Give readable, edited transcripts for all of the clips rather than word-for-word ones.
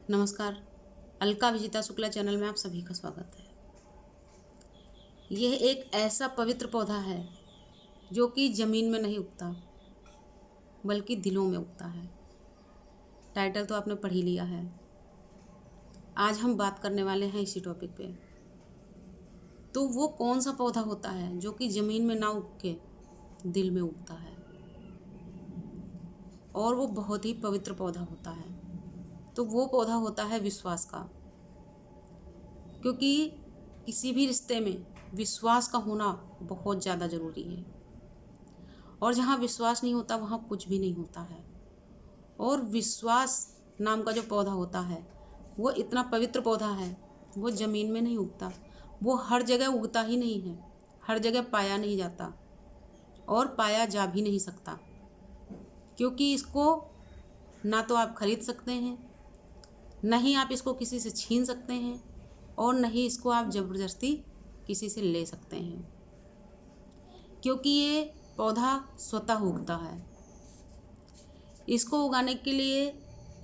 नमस्कार। अलका विजिता शुक्ला चैनल में आप सभी का स्वागत है। यह एक ऐसा पवित्र पौधा है जो कि ज़मीन में नहीं उगता बल्कि दिलों में उगता है। टाइटल तो आपने पढ़ ही लिया है। आज हम बात करने वाले हैं इसी टॉपिक पे। तो वो कौन सा पौधा होता है जो कि ज़मीन में ना उग के दिल में उगता है, और वो बहुत ही पवित्र पौधा होता है। तो वो पौधा होता है विश्वास का। क्योंकि किसी भी रिश्ते में विश्वास का होना बहुत ज़्यादा ज़रूरी है, और जहाँ विश्वास नहीं होता वहाँ कुछ भी नहीं होता है। और विश्वास नाम का जो पौधा होता है वो इतना पवित्र पौधा है। वो ज़मीन में नहीं उगता, वो हर जगह उगता ही नहीं है, हर जगह पाया नहीं जाता और पाया जा भी नहीं सकता। क्योंकि इसको ना तो आप खरीद सकते हैं, न ही आप इसको किसी से छीन सकते हैं, और न ही इसको आप ज़बरदस्ती किसी से ले सकते हैं। क्योंकि ये पौधा स्वतः उगता है। इसको उगाने के लिए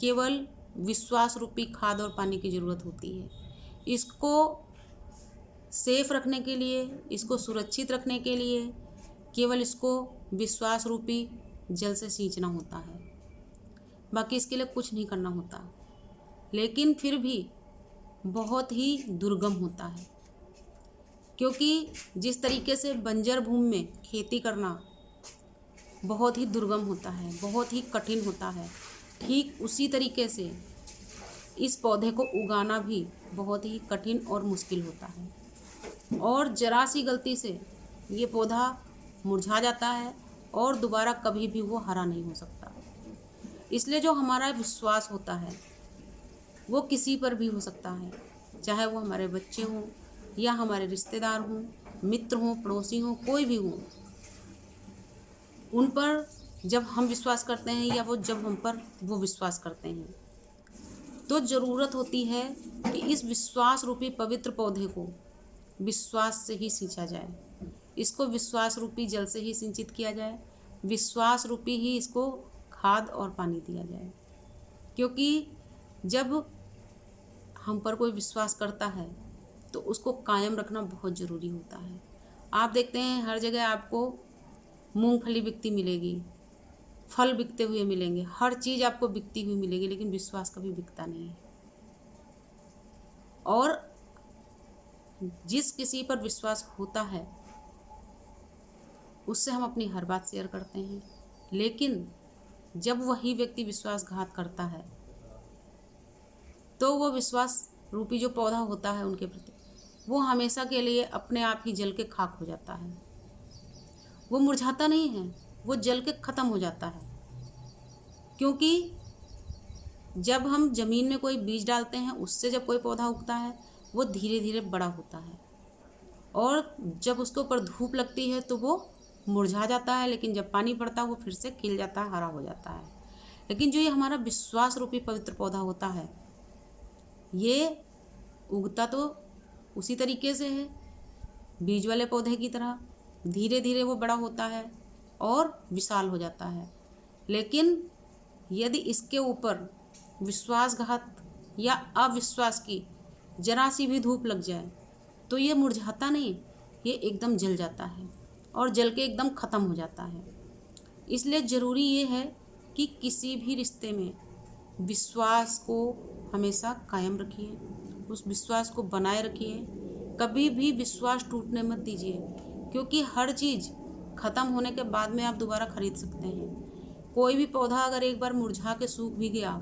केवल विश्वास रूपी खाद और पानी की ज़रूरत होती है। इसको सेफ रखने के लिए, इसको सुरक्षित रखने के लिए केवल इसको विश्वास रूपी जल से सींचना होता है। बाकी इसके लिए कुछ नहीं करना होता। लेकिन फिर भी बहुत ही दुर्गम होता है, क्योंकि जिस तरीके से बंजर भूमि में खेती करना बहुत ही दुर्गम होता है, बहुत ही कठिन होता है, ठीक उसी तरीके से इस पौधे को उगाना भी बहुत ही कठिन और मुश्किल होता है। और जरा सी गलती से ये पौधा मुरझा जाता है और दोबारा कभी भी वो हरा नहीं हो सकता। इसलिए जो हमारा विश्वास होता है वो किसी पर भी हो सकता है, चाहे वो हमारे बच्चे हों या हमारे रिश्तेदार हों, मित्र हों, पड़ोसी हों, कोई भी हों। उन पर जब हम विश्वास करते हैं या वो जब हम पर वो विश्वास करते हैं, तो ज़रूरत होती है कि इस विश्वास रूपी पवित्र पौधे को विश्वास से ही सींचा जाए, इसको विश्वास रूपी जल से ही सिंचित किया जाए, विश्वास रूपी ही इसको खाद और पानी दिया जाए। क्योंकि जब हम पर कोई विश्वास करता है तो उसको कायम रखना बहुत ज़रूरी होता है। आप देखते हैं हर जगह आपको मूंगफली बिकती मिलेगी, फल बिकते हुए मिलेंगे, हर चीज़ आपको बिकती हुई मिलेगी, लेकिन विश्वास कभी बिकता नहीं है। और जिस किसी पर विश्वास होता है उससे हम अपनी हर बात शेयर करते हैं, लेकिन जब वही व्यक्ति विश्वासघात करता है तो वो विश्वास रूपी जो पौधा होता है उनके प्रति, वो हमेशा के लिए अपने आप ही जल के खाक हो जाता है। वो मुरझाता नहीं है, वो जल के ख़त्म हो जाता है। क्योंकि जब हम ज़मीन में कोई बीज डालते हैं, उससे जब कोई पौधा उगता है वो धीरे धीरे बड़ा होता है, और जब उसके ऊपर धूप लगती है तो वो मुरझा जाता है, लेकिन जब पानी पड़ता है वो फिर से खिल जाता है, हरा हो जाता है। लेकिन जो ये हमारा विश्वास रूपी पवित्र पौधा होता है, ये उगता तो उसी तरीके से है, बीज वाले पौधे की तरह धीरे धीरे वो बड़ा होता है और विशाल हो जाता है। लेकिन यदि इसके ऊपर विश्वासघात या अविश्वास की जरा सी भी धूप लग जाए तो ये मुरझाता नहीं, ये एकदम जल जाता है और जल के एकदम ख़त्म हो जाता है। इसलिए ज़रूरी ये है कि किसी भी रिश्ते में विश्वास को हमेशा कायम रखिए, उस विश्वास को बनाए रखिए, कभी भी विश्वास टूटने मत दीजिए। क्योंकि हर चीज़ ख़त्म होने के बाद में आप दोबारा ख़रीद सकते हैं। कोई भी पौधा अगर एक बार मुरझा के सूख भी गया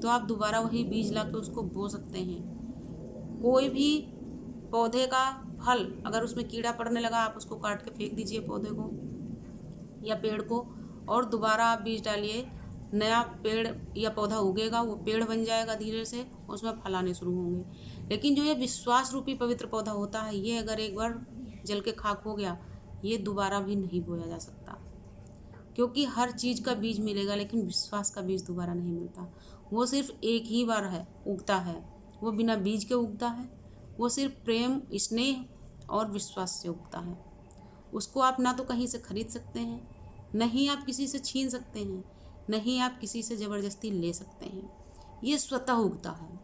तो आप दोबारा वही बीज ला के उसको बो सकते हैं। कोई भी पौधे का फल अगर उसमें कीड़ा पड़ने लगा, आप उसको काट के फेंक दीजिए पौधे को या पेड़ को, और दोबारा आप बीज डालिए, नया पेड़ या पौधा उगेगा, वो पेड़ बन जाएगा, धीरे से उसमें फल आने शुरू होंगे। लेकिन जो ये विश्वास रूपी पवित्र पौधा होता है, ये अगर एक बार जल के खाक हो गया, ये दोबारा भी नहीं बोया जा सकता। क्योंकि हर चीज़ का बीज मिलेगा, लेकिन विश्वास का बीज दोबारा नहीं मिलता। वो सिर्फ एक ही बार है उगता है, वो बिना बीज के उगता है, वो सिर्फ प्रेम, स्नेह और विश्वास से उगता है। उसको आप ना तो कहीं से खरीद सकते हैं, नहीं आप किसी से छीन सकते हैं, नहीं आप किसी से ज़बरदस्ती ले सकते हैं। ये स्वतः उगता है।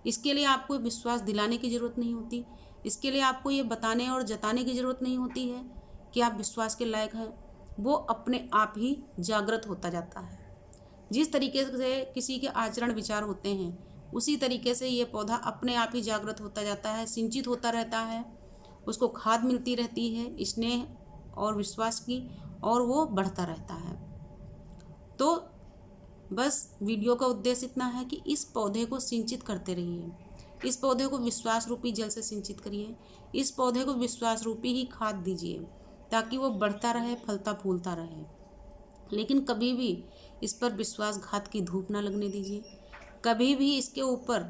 इसके लिए आपको विश्वास दिलाने की ज़रूरत नहीं होती। इसके लिए आपको ये बताने और जताने की ज़रूरत नहीं होती है कि आप विश्वास के लायक हैं। वो अपने आप ही जागृत होता जाता है। जिस तरीके से किसी के आचरण विचार होते हैं, उसी तरीके से ये पौधा अपने आप ही जागृत होता जाता है, सिंचित होता रहता है, उसको खाद मिलती रहती है स्नेह और विश्वास की, और वो बढ़ता रहता है। तो बस वीडियो का उद्देश्य इतना है कि इस पौधे को सिंचित करते रहिए, इस पौधे को विश्वास रूपी जल से सिंचित करिए, इस पौधे को विश्वास रूपी ही खाद दीजिए, ताकि वो बढ़ता रहे, फलता फूलता रहे। लेकिन कभी भी इस पर विश्वासघात की धूप ना लगने दीजिए। कभी भी इसके ऊपर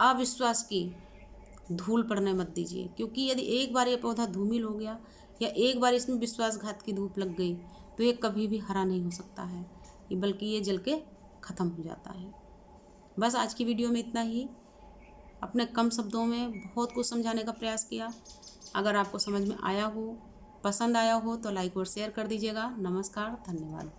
अविश्वास की धूल पड़ने मत दीजिए, क्योंकि यदि एक बार ये पौधा धूमिल हो गया या एक बार इसमें विश्वासघात की धूप लग गई तो ये कभी भी हरा नहीं हो सकता है, बल्कि ये जल के ख़त्म हो जाता है। बस आज की वीडियो में इतना ही। अपने कम शब्दों में बहुत कुछ समझाने का प्रयास किया। अगर आपको समझ में आया हो, पसंद आया हो तो लाइक और शेयर कर दीजिएगा। नमस्कार, धन्यवाद।